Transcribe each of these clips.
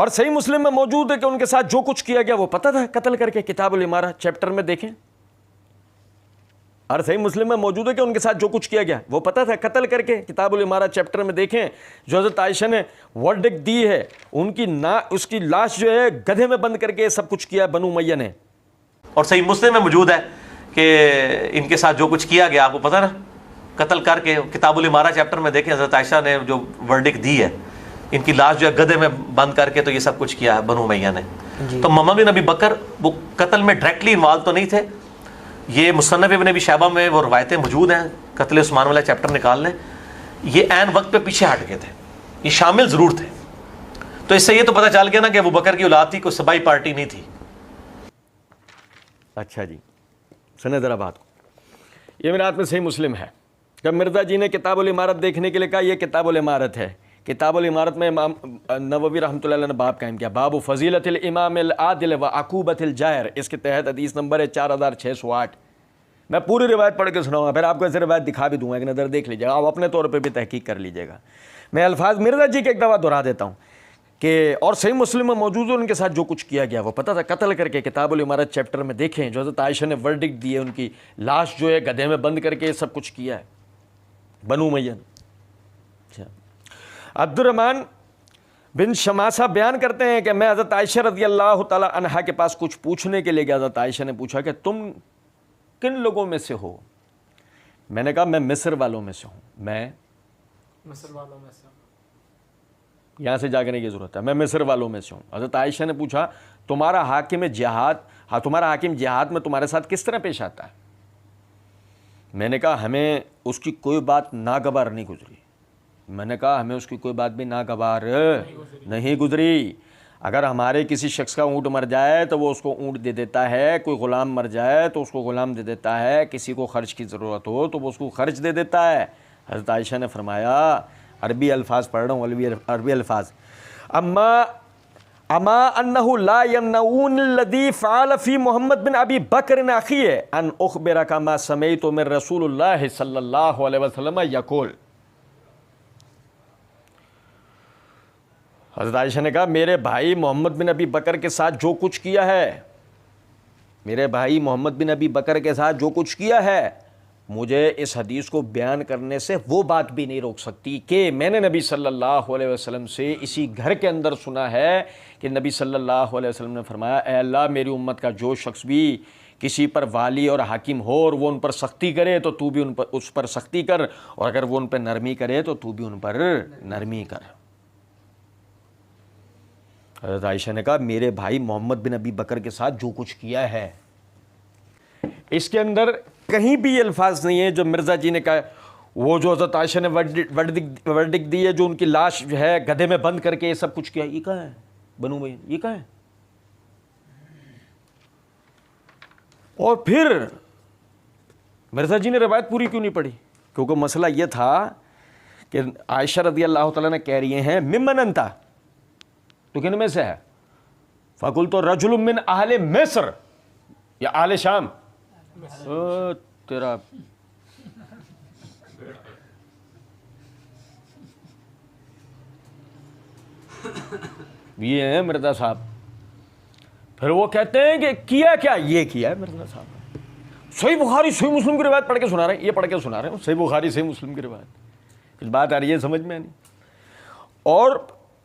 اور صحیح مسلم میں موجود ہے کہ ان کے ساتھ جو کچھ کیا گیا وہ پتہ تھا قتل کر کے، کتاب الامارہ چیپٹر میں دیکھیں. اور صحیح مسلم میں موجود ہے کہ ان کے ساتھ جو کچھ کیا گیا وہ پتہ تھا قتل کر کے، کتاب الامارہ چیپٹر میں دیکھیں. جو حضرت عائشہ نے ورڈکٹ دی ہے، ان کی اس کی لاش جو ہے گدھے میں بند کر کے سب کچھ کیا بنو امیہ نے. اور صحیح مسلم میں موجود ہے کہ ان کے ساتھ جو کچھ کیا گیا آپ کو پتہ نا قتل کر کے. کتاب الامارہ چیپٹر میں دیکھیں حضرت عائشہ نے جو ورڈکٹ دی ہے، ان کی لاش جو ہے گدھے میں بند کر کے تو یہ سب کچھ کیا ہے بنو امیہ نے. تو محمد بن ابی بکر وہ قتل میں ڈائریکٹلی انوالو تو نہیں تھے. یہ مصنف ابن ابی شیبہ میں وہ روایتیں موجود ہیں، قتل عثمان والا چیپٹر نکال لیں. یہ عین وقت پہ پیچھے ہٹ گئے تھے، یہ شامل ضرور تھے. تو اس سے یہ تو پتہ چل گیا نا کہ ابو بکر کی اولاد تھی، کوئی صبائی پارٹی نہیں تھی. اچھا جی سنیں ذرا بات کو. یہ میرے ہاتھ میں صحیح مسلم ہے. جب مرزا جی نے کتاب الامارت دیکھنے کے لیے کہا یہ کتاب الامارت ہے، کتاب الامارت میں امام نووی رحمۃ اللہ علیہ نے باب قائم کیا، باب فضیلت الامام العادل و عقوبۃ الجائر. اس کے تحت حدیث نمبر ہے 4608. میں پوری روایت پڑھ کے سناؤں گا، پھر آپ کو ایسے روایت دکھا بھی دوں گا، ایک نظر دیکھ لیجیے گا، آپ اپنے طور پہ بھی تحقیق کر لیجیے گا. میں الفاظ مرزا جی کے ایک دفعہ دہرا دیتا ہوں کہ اور صحیح مسلم میں موجود ہے ان کے ساتھ جو کچھ کیا گیا وہ پتہ تھا قتل کر کے، کتاب الامارت چیپٹر میں دیکھیں. جو حضرت عائشہ نے ورڈکٹ دی ہے، ان کی لاش جو ہے گدھے میں بند کر کے سب کچھ کیا ہے بنو امیہ. عبد الرحمن بن شماسہ بیان کرتے ہیں کہ میں حضرت عائشہ رضی اللہ تعالی عنہا کے پاس کچھ پوچھنے کے لیے گیا. حضرت عائشہ نے پوچھا کہ تم کن لوگوں میں سے ہو؟ میں نے کہا میں مصر والوں میں سے ہوں. میں مصر والوں میں سے ہوں. یہاں سے جاگنے کی ضرورت ہے، میں مصر والوں میں سے ہوں. حضرت عائشہ نے پوچھا تمہارا حاکم جہاد میں تمہارے ساتھ کس طرح پیش آتا ہے؟ میں نے کہا ہمیں اس کی کوئی بات ناگوار نہیں گزری. میں نے کہا ہمیں اس کی کوئی بات بھی ناگوار نہیں گزری. اگر ہمارے کسی شخص کا اونٹ مر جائے تو وہ اس کو اونٹ دے دیتا ہے، کوئی غلام مر جائے تو اس کو غلام دے دیتا ہے، کسی کو خرچ کی ضرورت ہو تو وہ اس کو خرچ دے دیتا ہے. حضرت عائشہ نے فرمایا، عربی الفاظ پڑھ رہا ہوں، عربی الفاظ، اما انه لا يمنعون الذي فعل في محمد بن ابی بکر اخیه ان اخبرك ما سمعت من رسول الله صلی اللہ علیہ وسلم یقول. حضرت عائشہ نے کہا میرے بھائی محمد بن ابی بکر کے ساتھ جو کچھ کیا ہے، میرے بھائی محمد بن ابی بکر کے ساتھ جو کچھ کیا ہے، مجھے اس حدیث کو بیان کرنے سے وہ بات بھی نہیں روک سکتی کہ میں نے نبی صلی اللہ علیہ وسلم سے اسی گھر کے اندر سنا ہے کہ نبی صلی اللہ علیہ وسلم نے فرمایا، اے اللہ میری امت کا جو شخص بھی کسی پر والی اور حاکم ہو اور وہ ان پر سختی کرے تو تو بھی اس پر سختی کر، اور اگر وہ ان پر نرمی کرے تو تو بھی ان پر نرمی کر. حضرت عائشہ نے کہا میرے بھائی محمد بن ابی بکر کے ساتھ جو کچھ کیا ہے، اس کے اندر کہیں بھی یہ الفاظ نہیں ہے جو مرزا جی نے کہا. وہ جو حضرت عائشہ نے ورڈکٹ دی ہے، جو ان کی لاش جو ہے گدھے میں بند کر کے یہ سب کچھ کیا، یہ کہاں ہے بنو بھائی، یہ کہاں ہے؟ اور پھر مرزا جی نے روایت پوری کیوں نہیں پڑھی؟ کیونکہ مسئلہ یہ تھا کہ عائشہ رضی اللہ تعالیٰ نے کہہ رہی ہیں ممن انتا، تو کن میں سے ہے؟ فقلت رجل من اہل مصر یا اہل شام. تیرا یہ ہے مرزا صاحب. پھر وہ کہتے ہیں کہ کیا کیا؟ یہ کیا ہے مرزا صاحب. صحیح بخاری صحیح مسلم کی روایت پڑھ کے سنا رہے ہیں، یہ پڑھ کے سنا رہے ہیں صحیح بخاری صحیح مسلم کی روایت. کچھ بات آ رہی ہے سمجھ میں نہیں؟ اور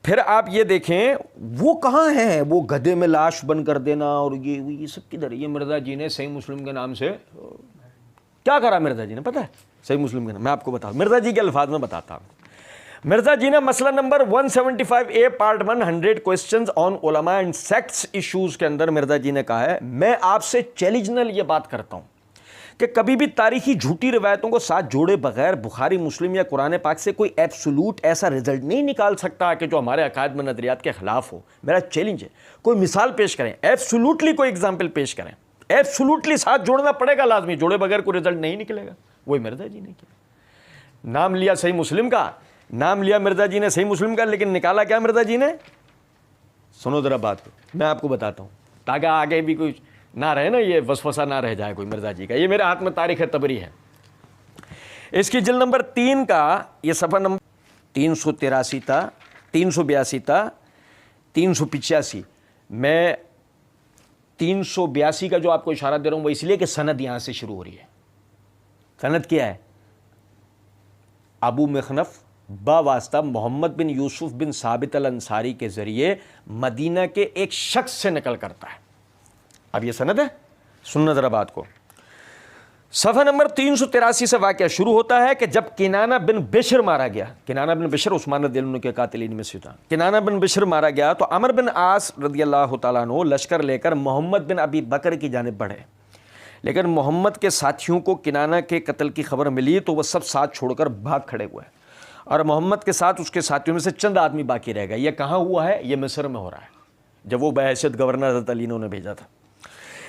پھر آپ یہ دیکھیں وہ کہاں ہیں، وہ گدھے میں لاش بن کر دینا اور یہ سب کدھر؟ یہ مرزا جی نے صحیح مسلم کے نام سے کیا کرا مرزا جی نے پتہ ہے؟ صحیح مسلم کے نام میں آپ کو بتاؤں، مرزا جی کے الفاظ میں بتاتا ہوں. مرزا جی نے مسئلہ نمبر 175A پارٹ 100 کوسچنز آن علماء اینڈ سیکٹس ایشوز کے اندر مرزا جی نے کہا ہے میں آپ سے چیلنجنل یہ بات کرتا ہوں کہ کبھی بھی تاریخی جھوٹی روایتوں کو ساتھ جوڑے بغیر بخاری مسلم یا قرآن پاک سے کوئی ایبسولوٹ ایسا رزلٹ نہیں نکال سکتا کہ جو ہمارے عقائد میں نظریات کے خلاف ہو. میرا چیلنج ہے کوئی مثال پیش کریں، ایبسولوٹلی کوئی ایگزامپل پیش کریں، ایبسولوٹلی ساتھ جوڑنا پڑے گا لازمی، جوڑے بغیر کوئی رزلٹ نہیں نکلے گا. وہی مرزا جی نے کیا، نام لیا صحیح مسلم کا، نام لیا مرزا جی نے صحیح مسلم کا، لیکن نکالا کیا مرزا جی نے؟ سنو ذرا بات کو، میں آپ کو بتاتا ہوں تاکہ آگے بھی کوئی نہ رہے نا، یہ وسوسہ نہ رہ جائے کوئی مرزا جی کا. یہ میرے ہاتھ میں تاریخ تبری ہے، اس کی جلد نمبر 3 کا یہ صفحہ نمبر 383 تھا 382 تھا 385 میں 382 کا جو آپ کو اشارہ دے رہا ہوں وہ اس لیے کہ سند یہاں سے شروع ہو رہی ہے. سند کیا ہے؟ ابو مخنف باواسطہ محمد بن یوسف بن ثابت الانصاری کے ذریعے مدینہ کے ایک شخص سے نقل کرتا ہے. اب یہ سند ہے، سننا ذرا بات کو. صفحہ نمبر 383 سے واقعہ شروع ہوتا ہے کہ جب کنانہ بن بشر مارا گیا. کنانہ بن بشر عثمان رضی اللہ عنہ کے قاتلین میں سے تھا. کنانہ بن بشر مارا گیا تو عمر بن عاص رضی اللہ تعالیٰ عنہ لشکر لے کر محمد بن ابی بکر کی جانب بڑھے، لیکن محمد کے ساتھیوں کو کنانہ کے قتل کی خبر ملی تو وہ سب ساتھ چھوڑ کر بھاگ کھڑے ہوئے، اور محمد کے ساتھ اس کے ساتھیوں میں سے چند آدمی باقی رہ گئے. یہ کہاں ہوا ہے؟ یہ مصر میں ہو رہا ہے، جب وہ بحیثیت گورنر حضرت علی نے بھیجا تھا.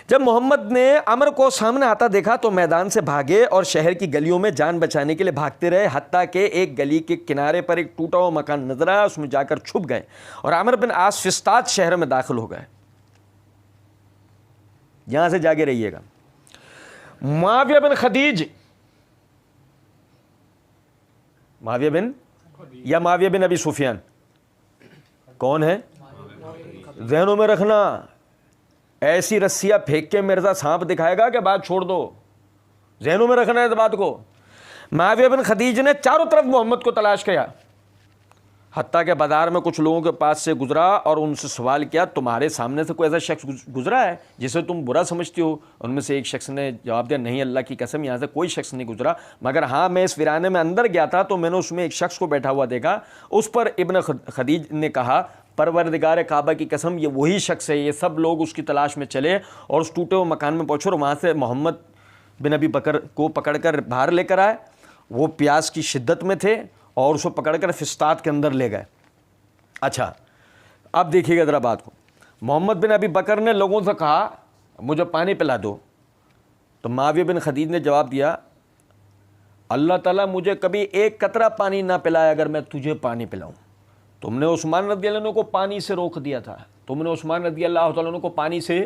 جب محمد نے عمر کو سامنے آتا دیکھا تو میدان سے بھاگے اور شہر کی گلیوں میں جان بچانے کے لیے بھاگتے رہے، حتیٰ کہ ایک گلی کے کنارے پر ایک ٹوٹا ہوا مکان نظر آیا، اس میں جا کر چھپ گئے اور عمر بن عاص فسطاط شہر میں داخل ہو گئے. یہاں سے جاگے رہیے گا. معاویہ بن خدیج، معاویہ بن یا معاویہ بن ابی سفیان کون ہے؟ ذہنوں میں رکھنا، ایسی رسیاں پھینک کے مرزا سانپ دکھائے گا کہ بات چھوڑ دو. ذہنوں میں رکھنا ہے اس بات کو. معاویہ بن خدیج نے چاروں طرف محمد کو تلاش کیا، حتیٰ کہ بازار میں کچھ لوگوں کے پاس سے گزرا اور ان سے سوال کیا تمہارے سامنے سے کوئی ایسا شخص گزرا ہے جسے تم برا سمجھتی ہو؟ ان میں سے ایک شخص نے جواب دیا نہیں اللہ کی قسم یہاں سے کوئی شخص نہیں گزرا، مگر ہاں میں اس ویرانے میں اندر گیا تھا تو میں نے اس میں ایک شخص کو بیٹھا ہوا دیکھا. اس پر ابن خدیج نے کہا پروردگار کعبہ کی قسم یہ وہی شخص ہے. یہ سب لوگ اس کی تلاش میں چلے اور اس ٹوٹے ہوئے مکان میں پہنچے اور وہاں سے محمد بن ابی بکر کو پکڑ کر باہر لے کر آئے. وہ پیاس کی شدت میں تھے اور اس کو پکڑ کر فسطاط کے اندر لے گئے. اچھا اب دیکھیے گا ذرا بات کو. محمد بن ابی بکر نے لوگوں سے کہا مجھے پانی پلا دو، تو معاویہ بن خدیج نے جواب دیا اللہ تعالیٰ مجھے کبھی ایک قطرہ پانی نہ پلائے اگر میں تجھے پانی پلاؤں. تم نے عثمان رضی اللہ عنہ کو پانی سے روک دیا تھا، تم نے عثمان رضی اللہ تعالیٰ عنہ کو پانی سے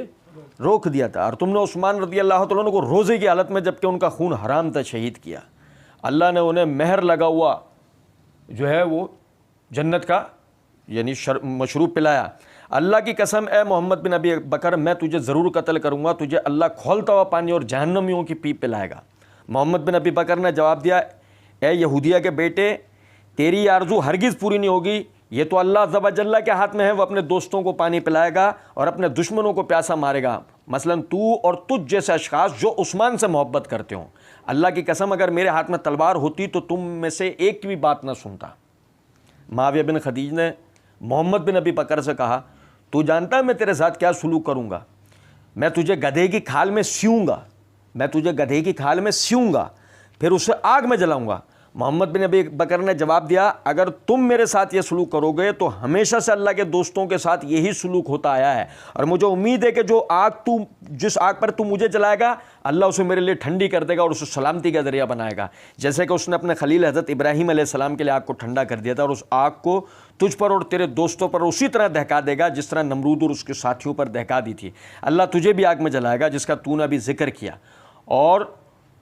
روک دیا تھا، اور تم نے عثمان رضی اللہ تعالیٰ عنہ کو روزے کی حالت میں جبکہ ان کا خون حرام تھا شہید کیا. اللہ نے انہیں مہر لگا ہوا جو ہے وہ جنت کا یعنی مشروب پلایا. اللہ کی قسم اے محمد بن ابی بکر میں تجھے ضرور قتل کروں گا، تجھے اللہ کھولتا ہوا پانی اور جہنمیوں کی پیپ پلائے گا. محمد بن ابی بکر نے جواب دیا اے یہودیہ کے بیٹے تیری آرزو ہرگز پوری نہیں ہوگی، یہ تو اللہ عز و جل کے ہاتھ میں ہے، وہ اپنے دوستوں کو پانی پلائے گا اور اپنے دشمنوں کو پیاسا مارے گا، مثلا تو اور تجھ جیسے اشخاص جو عثمان سے محبت کرتے ہوں. اللہ کی قسم اگر میرے ہاتھ میں تلوار ہوتی تو تم میں سے ایک کی بھی بات نہ سنتا. معاویہ بن خدیج نے محمد بن ابی بکر سے کہا تو جانتا ہے میں تیرے ساتھ کیا سلوک کروں گا؟ میں تجھے گدھے کی کھال میں سیوں گا، میں تجھے گدھے کی کھال میں سیوں گا، پھر اسے آگ میں جلاؤں گا. محمد بن ابی بکر نے جواب دیا اگر تم میرے ساتھ یہ سلوک کرو گے تو ہمیشہ سے اللہ کے دوستوں کے ساتھ یہی سلوک ہوتا آیا ہے، اور مجھے امید ہے کہ جس آگ پر تو مجھے جلائے گا اللہ اسے میرے لیے ٹھنڈی کر دے گا اور اسے سلامتی کا ذریعہ بنائے گا، جیسے کہ اس نے اپنے خلیل حضرت ابراہیم علیہ السلام کے لیے آگ کو ٹھنڈا کر دیا تھا، اور اس آگ کو تجھ پر اور تیرے دوستوں پر اسی طرح دہکا دے گا جس طرح نمرود اور اس کے ساتھیوں پر دہکا دی تھی. اللہ تجھے بھی آگ میں جلائے گا جس کا تو نے ابھی ذکر کیا، اور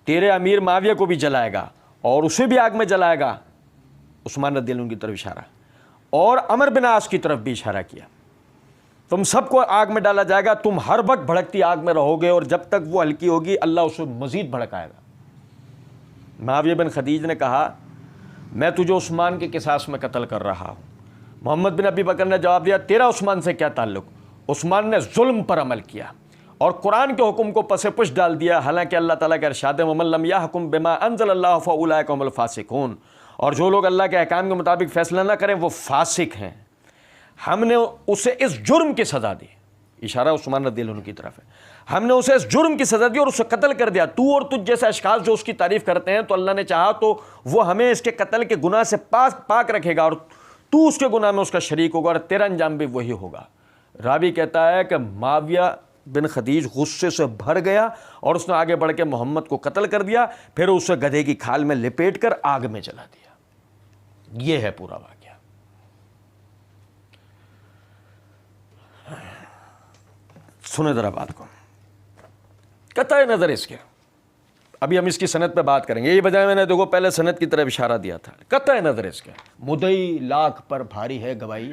تیرے امیر معاویہ کو بھی جلائے گا اور اسے بھی آگ میں جلائے گا. عثمان رضی اللہ عنہ کی طرف اشارہ اور عمر بن عاص کی طرف بھی اشارہ کیا. تم سب کو آگ میں ڈالا جائے گا، تم ہر وقت بھڑکتی آگ میں رہو گے اور جب تک وہ ہلکی ہوگی اللہ اسے مزید بھڑکائے گا. معاویہ بن خدیج نے کہا میں تجھے عثمان کے قصاص میں قتل کر رہا ہوں. محمد بن ابی بکر نے جواب دیا تیرا عثمان سے کیا تعلق؟ عثمان نے ظلم پر عمل کیا اور قرآن کے حکم کو پس پش ڈال دیا، حالانکہ اللہ تعالیٰ کا ارشاد ہے وَمَن لَّمْ يَحْكُم بِمَا أَنزَلَ اللَّهُ فَأُولَٰئِكَ هُمُ الْفَاسِقُونَ، اور جو لوگ اللہ کے احکام کے مطابق فیصلہ نہ کریں وہ فاسق ہیں. ہم نے اسے اس جرم کی سزا دی، اشارہ عثمان رضی اللہ عنہ کی طرف ہے، ہم نے اسے اس جرم کی سزا دی اور اسے قتل کر دیا. تو اور تجھ جیسے اشخاص جو اس کی تعریف کرتے ہیں تو اللہ نے چاہا تو وہ ہمیں اس کے قتل کے گناہ سے پاک رکھے گا اور تو اس کے گناہ میں اس کا شریک ہوگا اور تیرا انجام بھی وہی ہوگا. راوی کہتا ہے کہ معاویہ بن خدیج غصے سے بھر گیا اور اس نے آگے بڑھ کے محمد کو قتل کر دیا، پھر اسے گدھے کی کھال میں لپیٹ کر آگ میں جلا دیا. یہ ہے پورا واقعہ. سنیں ذرا بات کو، قطع نظر اس کے، ابھی ہم اس کی سند پہ بات کریں گے، یہ بجائے میں نے دیکھو پہلے سند کی طرف اشارہ دیا تھا. قطع نظر اس کے مدعی لاکھ پر بھاری ہے گواہی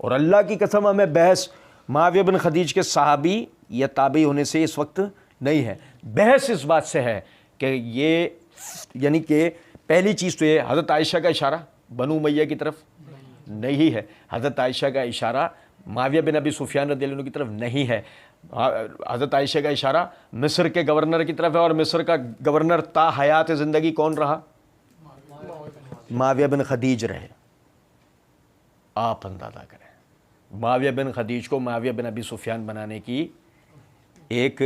اور اللہ کی قسم ہمیں بحث معاویہ بن خدیج کے صحابی یا تابعی ہونے سے اس وقت نہیں ہے، بحث اس بات سے ہے کہ یہ یعنی کہ پہلی چیز تو یہ حضرت عائشہ کا اشارہ بنو امیہ کی طرف نہیں ہے، حضرت عائشہ کا اشارہ معاویہ بن ابی سفیان رضی اللہ عنہ کی طرف نہیں ہے، حضرت عائشہ کا اشارہ مصر کے گورنر کی طرف ہے، اور مصر کا گورنر تا حیات زندگی کون رہا؟ معاویہ بن خدیج رہے۔ آپ اندازہ کریں معاویہ بن خدیج کو معاویہ بن ابی سفیان بنانے کی ایک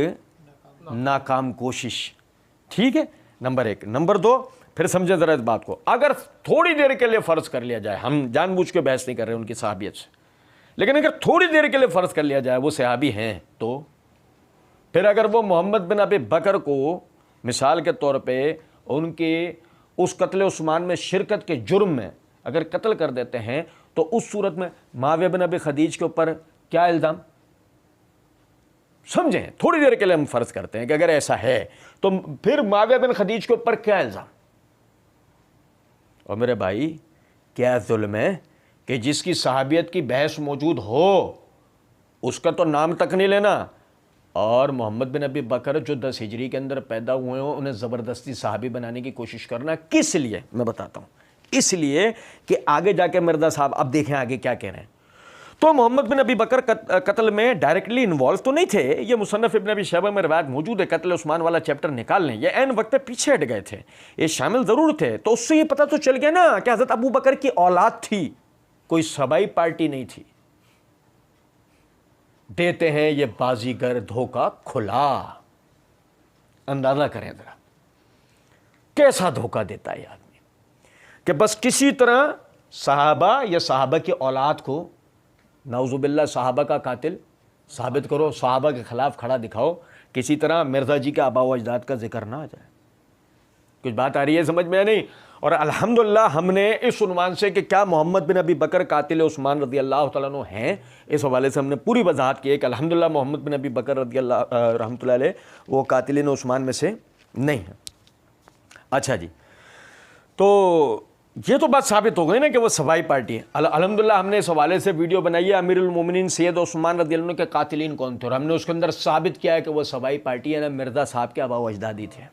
ناکام کوشش، ٹھیک ہے، نمبر ایک۔ نمبر دو، پھر سمجھیں ذرا اس بات کو، اگر تھوڑی دیر کے لیے فرض کر لیا جائے، ہم جان بوجھ کے بحث نہیں کر رہے ان کی صحابیت سے، لیکن اگر تھوڑی دیر کے لیے فرض کر لیا جائے وہ صحابی ہیں، تو پھر اگر وہ محمد بن ابی بکر کو مثال کے طور پہ ان کے اس قتل عثمان میں شرکت کے جرم میں اگر قتل کر دیتے ہیں تو اس صورت میں معاویہ بن ابی خدیج کے اوپر کیا الزام؟ سمجھیں، تھوڑی دیر کے لیے ہم فرض کرتے ہیں کہ اگر ایسا ہے تو پھر معاویہ بن خدیج کے اوپر کیا الزام؟ اور میرے بھائی کیا ظلم ہے کہ جس کی صحابیت کی بحث موجود ہو اس کا تو نام تک نہیں لینا، اور محمد بن ابی بکر جو 10 ہجری کے اندر پیدا ہوئے ہوں انہیں زبردستی صحابی بنانے کی کوشش کرنا۔ کس لیے؟ میں بتاتا ہوں، اس لیے کہ آگے جا کے مرزا صاحب اب دیکھیں آگے کیا کہہ رہے ہیں۔ تو محمد بن ابی بکر قتل میں ڈائریکٹلی انوالو تو نہیں تھے، یہ مصنف ابن ابی شیبہ میں روایت موجود ہے، قتل عثمان والا چیپٹر نکال لیں، یہ عین وقت پہ پیچھے ہٹ گئے تھے، یہ شامل ضرور تھے، تو اس سے یہ پتہ تو چل گیا نا کہ حضرت ابو بکر کی اولاد تھی، کوئی سبائی پارٹی نہیں تھی۔ دیتے ہیں یہ بازیگر دھوکہ کھلا، اندازہ کریں ذرا کیسا دھوکہ دیتا ہے یہ آدمی، کہ بس کسی طرح صحابہ یا صحابہ کی اولاد کو نعوذ باللہ صحابہ کا قاتل ثابت کرو، صحابہ کے خلاف کھڑا دکھاؤ، کسی طرح مرزا جی کے آباء و اجداد کا ذکر نہ آ جائے۔ کچھ بات آ رہی ہے سمجھ میں یا نہیں؟ اور الحمدللہ ہم نے اس عنوان سے کہ کیا محمد بن ابی بکر قاتل عثمان رضی اللہ تعالیٰ عنہ ہیں، اس حوالے سے ہم نے پوری وضاحت کی ہے کہ الحمدللہ محمد بن ابی بکر رضی اللہ رحمۃ اللہ علیہ وہ قاتلین عثمان میں سے نہیں ہیں۔ اچھا جی، تو یہ تو بات ثابت ہو گئی نا کہ وہ سبائی پارٹی ہے۔ الحمدللہ ہم نے اس حوالے سے ویڈیو بنائی ہے امیر المومنین سید عثمان رضی اللہ عنہ کے قاتلین کون تھے، اور ہم نے اس کے اندر ثابت کیا ہے کہ وہ سبائی پارٹی ہے نا، مرزا صاحب کے آباء و اجدادی تھے۔